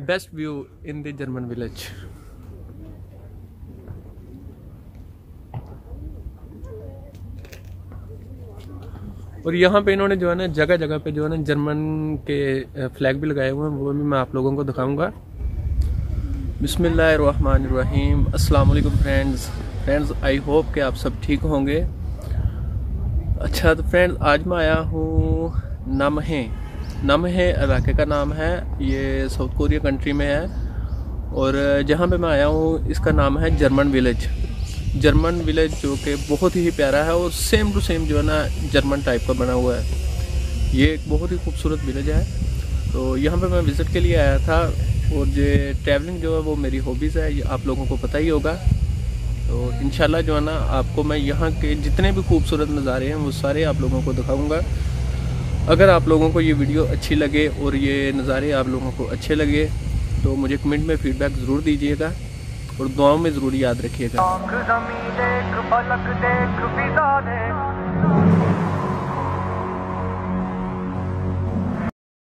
Best view in the German village. और यहाँ पे इन्होंने जो है ना जगह जगह पे जो है ना जर्मन के फ्लैग भी लगाए हुए हैं, वो भी मैं आप लोगों को दिखाऊंगा। बिस्मिल्लाहिर्रहमानिर्रहीम। अस्सलाम वालेकुम फ्रेंड्स, आई होप कि आप सब ठीक होंगे। अच्छा तो फ्रेंड्स, आज मैं आया हूँ नमहे इलाके का नाम है, ये साउथ कोरिया कंट्री में है। और जहाँ पे मैं आया हूँ इसका नाम है जर्मन विलेज, जो कि बहुत ही प्यारा है और सेम टू सेम जो है ना जर्मन टाइप का बना हुआ है। ये एक बहुत ही खूबसूरत विलेज है। तो यहाँ पे मैं विज़िट के लिए आया था और ये ट्रैवलिंग जो है वो मेरी हॉबीज़ है, ये आप लोगों को पता ही होगा। तो इंशाल्लाह जो है ना आपको मैं यहाँ के जितने भी खूबसूरत नज़ारे हैं वो सारे आप लोगों को दिखाऊँगा। अगर आप लोगों को ये वीडियो अच्छी लगे और ये नज़ारे आप लोगों को अच्छे लगे तो मुझे कमेंट में फ़ीडबैक ज़रूर दीजिएगा और दुआओं में ज़रूर याद रखिएगा।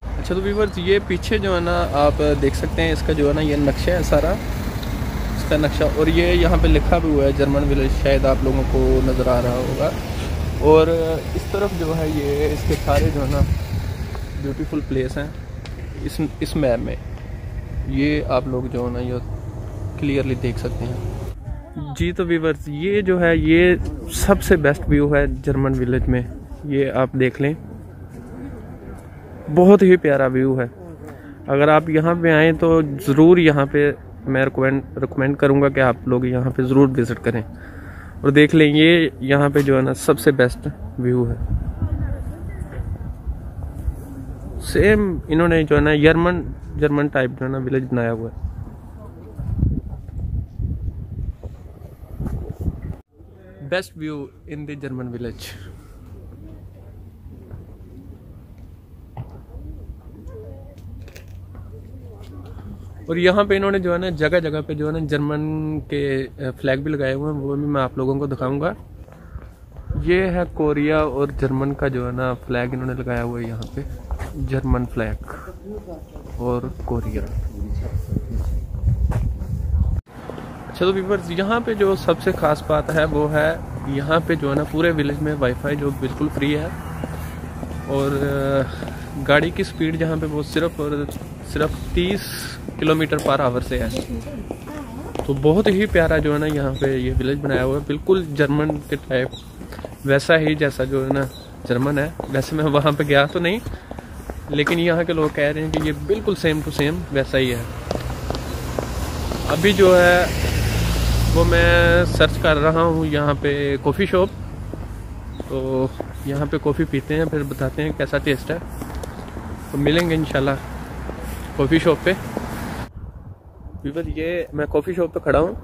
अच्छा तो व्यूअर्स, ये पीछे जो है ना आप देख सकते हैं, इसका जो है ना ये नक्शा है सारा, इसका नक्शा। और ये यहाँ पे लिखा भी हुआ है जर्मन विलेज, शायद आप लोगों को नज़र आ रहा होगा। और इस तरफ जो है ये इसके सारे जो है ना ब्यूटीफुल प्लेस हैं इस मैप में, ये आप लोग जो है ना ये क्लियरली देख सकते हैं। जी तो व्यूअर्स, ये जो है ये सबसे बेस्ट व्यू है जर्मन विलेज में, ये आप देख लें, बहुत ही प्यारा व्यू है। अगर आप यहाँ पे आएँ तो ज़रूर यहाँ पे मैं रिकमेंड करूँगा कि आप लोग यहाँ पे ज़रूर विज़िट करें और देख लें। ये यहाँ पे जो है ना सबसे बेस्ट व्यू है। सेम इन्होंने जो है ना जर्मन टाइप जो है ना विलेज बनाया हुआ है। Best view in the German village. और यहाँ पे इन्होंने जो है ना जगह जगह पे जो है ना जर्मन के फ्लैग भी लगाए हुए हैं, वो भी मैं आप लोगों को दिखाऊंगा। ये है कोरिया और जर्मन का जो है ना फ्लैग इन्होंने लगाया हुआ है यहाँ पे, जर्मन फ्लैग और कोरिया। अच्छा तो व्यूअर्स, यहाँ पे जो सबसे खास बात है वो है यहाँ पे जो है ना पूरे विलेज में वाईफाई जो बिल्कुल फ्री है। और गाड़ी की स्पीड जहाँ पे वो सिर्फ 30 किलोमीटर पर आवर से है। तो बहुत ही प्यारा जो है ना यहाँ पे ये विलेज बनाया हुआ है, बिल्कुल जर्मन के टाइप, वैसा ही जैसा जो है ना जर्मन है। वैसे मैं वहाँ पे गया तो नहीं, लेकिन यहाँ के लोग कह रहे हैं कि ये बिल्कुल सेम टू सेम वैसा ही है। अभी जो है वो मैं सर्च कर रहा हूँ यहाँ पे कॉफ़ी शॉप, तो यहाँ पे कॉफ़ी पीते हैं, फिर बताते हैं कैसा टेस्ट है। तो मिलेंगे इंशाल्लाह कॉफ़ी शॉप पे। ये मैं कॉफ़ी शॉप पे खड़ा हूँ,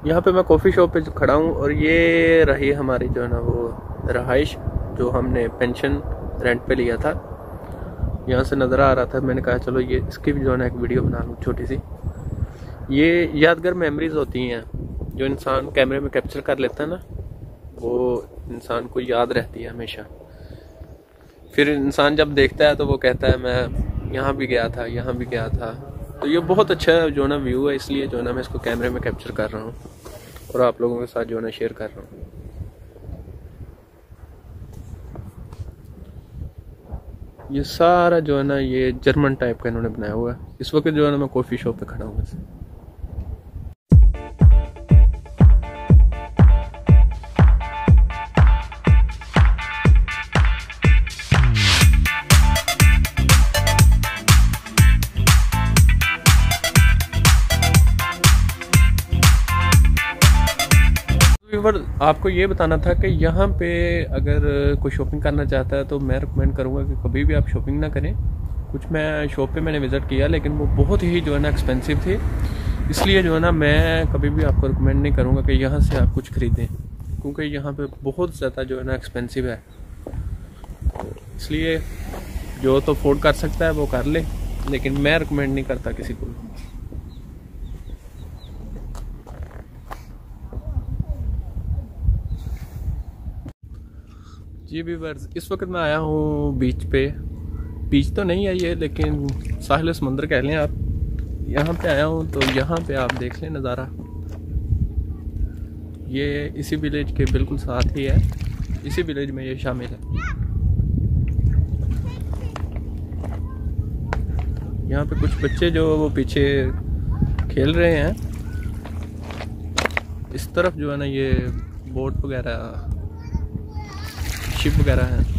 यहाँ पे मैं कॉफ़ी शॉप पे खड़ा हूँ। और ये रही हमारी जो है ना वो रहाइश, जो हमने पेंशन रेंट पे लिया था। यहाँ से नज़र आ रहा था, मैंने कहा चलो ये इसकी भी जो है ना एक वीडियो बना लूँ छोटी सी। ये यादगार मेमोरीज होती हैं जो इंसान कैमरे में कैप्चर कर लेता है ना, वो इंसान को याद रहती है हमेशा। फिर इंसान जब देखता है तो वो कहता है मैं यहाँ भी गया था। तो ये बहुत अच्छा जो है ना व्यू है, इसलिए जो है ना मैं इसको कैमरे में कैप्चर कर रहा हूँ और आप लोगों के साथ जो है ना शेयर कर रहा हूँ। ये सारा जो है ना ये जर्मन टाइप का इन्होंने बनाया हुआ है। इस वक्त जो है ना मैं कॉफ़ी शॉप पे खड़ा हूँ। आपको ये बताना था कि यहाँ पे अगर कोई शॉपिंग करना चाहता है तो मैं रिकमेंड करूँगा कि कभी भी आप शॉपिंग ना करें। कुछ मैं शॉप पे मैंने विज़िट किया, लेकिन वो बहुत ही जो है ना एक्सपेंसिव थे, इसलिए जो है ना मैं कभी भी आपको रिकमेंड नहीं करूँगा कि यहाँ से आप कुछ ख़रीदें, क्योंकि यहाँ पे बहुत ज़्यादा जो है ना एक्सपेंसिव है। इसलिए जो तो अफोर्ड कर सकता है वो कर ले, लेकिन मैं रिकमेंड नहीं करता किसी को। जी व्यूअर्स, इस वक्त मैं आया हूँ बीच पे बीच तो नहीं है ये, लेकिन साहिल समुंदर कह लें आप। यहाँ पे आया हूँ तो यहाँ पे आप देख लें नज़ारा। ये इसी विलेज के बिल्कुल साथ ही है, इसी विलेज में ये शामिल है। यहाँ पे कुछ बच्चे जो वो पीछे खेल रहे हैं। इस तरफ जो है ना ये बोट वगैरह, शिप वगैरह है।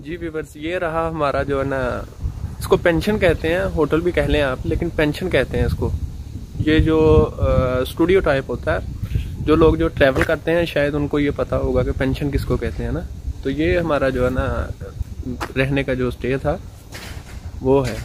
जी व्यूअर्स, ये रहा हमारा जो है ना, इसको पेंशन कहते हैं, होटल भी कह लें आप, लेकिन पेंशन कहते हैं इसको। ये जो स्टूडियो टाइप होता है, जो लोग जो ट्रैवल करते हैं शायद उनको ये पता होगा कि पेंशन किसको कहते हैं ना। तो ये हमारा जो है ना रहने का जो स्टे था वो है।